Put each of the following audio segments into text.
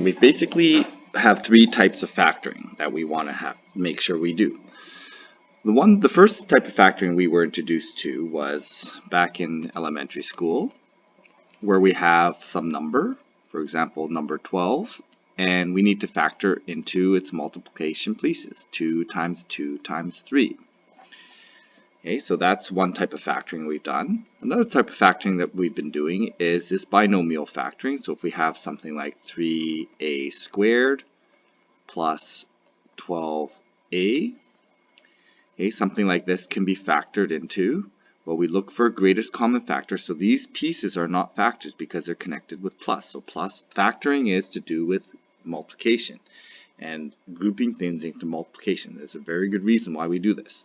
We basically have three types of factoring that we want to make sure we do. The first type of factoring we were introduced to was back in elementary school, where we have some number, for example, number 12, and we need to factor into its multiplication pieces, 2 times 2 times 3. Okay, so that's one type of factoring we've done. Another type of factoring that we've been doing is this binomial factoring. So if we have something like 3a squared plus 12a, okay, something like this can be factored into. Well, we look for greatest common factor. So these pieces are not factors because they're connected with plus. So plus factoring is to do with multiplication and grouping things into multiplication. There's a very good reason why we do this.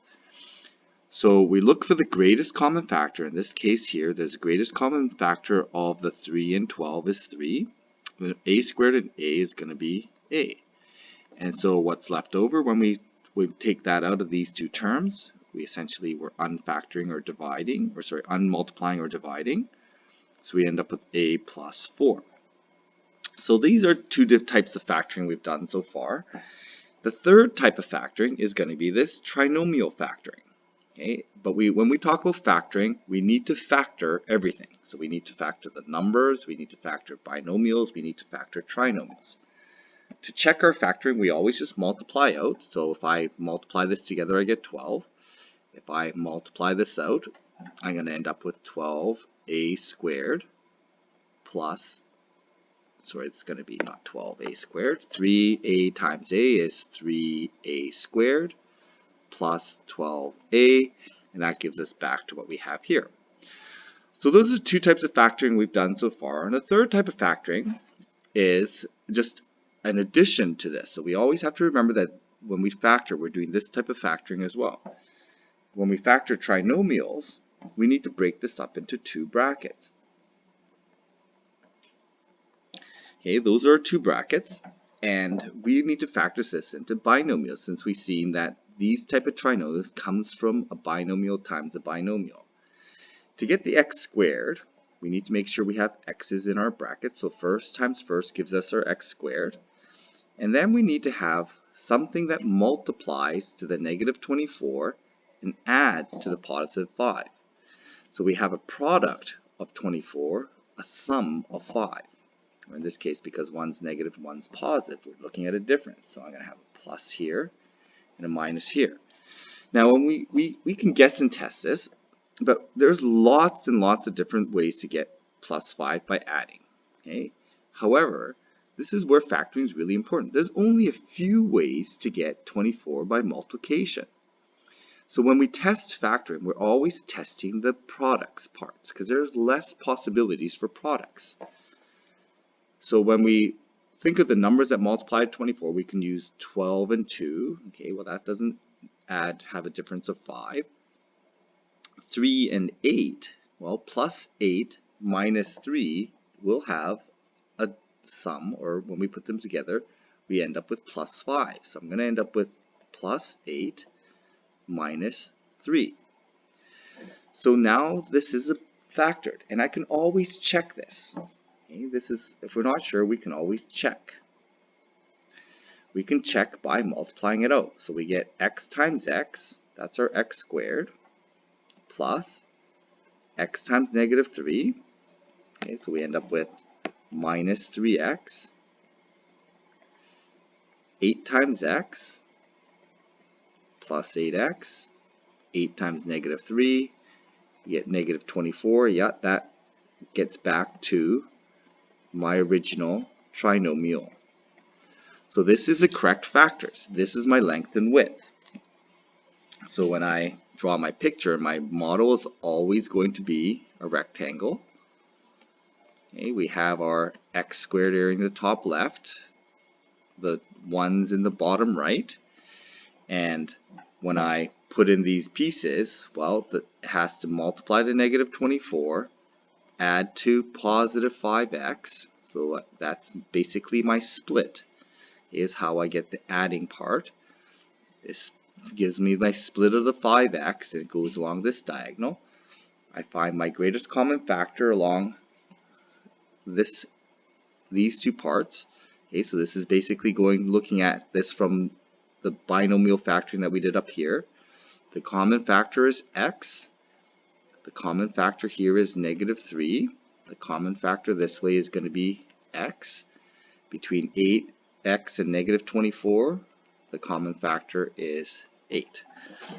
So we look for the greatest common factor. In this case here, the greatest common factor of the 3 and 12 is 3. A squared and a is going to be a. And so what's left over when we take that out of these two terms, we essentially were unfactoring or dividing, or sorry, unmultiplying or dividing. So we end up with a plus 4. So these are two types of factoring we've done so far. The third type of factoring is going to be this trinomial factoring. Okay, but when we talk about factoring, we need to factor everything. So we need to factor the numbers, we need to factor binomials, we need to factor trinomials. To check our factoring, we always just multiply out. So if I multiply this together, I get 12. If I multiply this out, I'm going to end up with 12a squared plus, sorry, it's going to be not 12a squared. 3a times a is 3a squared plus 12a, and that gives us back to what we have here. So those are two types of factoring we've done so far. And the third type of factoring is just an addition to this. So we always have to remember that when we factor, we're doing this type of factoring as well. When we factor trinomials, we need to break this up into two brackets. Okay, those are two brackets, and we need to factor this into binomials since we've seen that these type of trinomials comes from a binomial times a binomial. To get the x squared, we need to make sure we have x's in our bracket. So first times first gives us our x squared. And then we need to have something that multiplies to the negative 24 and adds to the positive 5. So we have a product of 24, a sum of 5. Or in this case, because one's negative, one's positive, we're looking at a difference. So I'm going to have a plus here and a minus here. Now, when we can guess and test this, but there's lots and lots of different ways to get plus 5 by adding. Okay? However, this is where factoring is really important. There's only a few ways to get 24 by multiplication. So when we test factoring, we're always testing the products parts because there's less possibilities for products. So when we think of the numbers that multiply to 24, we can use 12 and 2. Okay, well that doesn't have a difference of 5. 3 and 8, well plus 8 minus 3 will have a sum, or when we put them together, we end up with plus 5. So I'm going to end up with plus 8 minus 3. So now this is factored, and I can always check this. Okay, this is, if we're not sure, we can always check. We can check by multiplying it out. So we get x times x, that's our x squared, plus x times negative 3. Okay, so we end up with minus 3x. 8 times x plus 8x. 8 times negative 3. We get negative 24. Yeah, that gets back to my original trinomial. So this is the correct factors. This is my length and width. So when I draw my picture, my model is always going to be a rectangle. Okay, we have our x squared area in the top left, the ones in the bottom right, and when I put in these pieces, well, it has to multiply to negative 24, add to positive 5x, so that's basically my split, is how I get the adding part. This gives me my split of the 5x, and it goes along this diagonal. I find my greatest common factor along these two parts, Okay, so this is basically looking at this from the binomial factoring that we did up here. The common factor is x. The common factor here is -3. The common factor this way is going to be x. Between 8x and -24, the common factor is 8.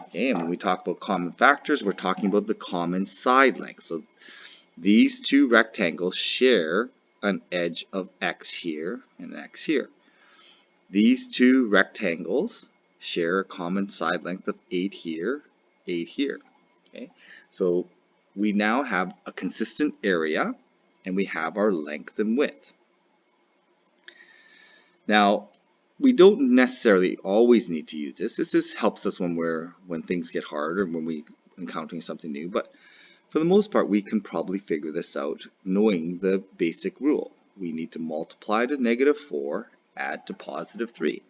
Okay, and when we talk about common factors, we're talking about the common side length. So these two rectangles share an edge of x here and x here. These two rectangles share a common side length of 8 here, 8 here. Okay, so we now have a consistent area and we have our length and width. Now, we don't necessarily always need to use this. This helps us when things get hard or when we encountering something new, but for the most part we can probably figure this out knowing the basic rule. We need to multiply to -4, add to +3.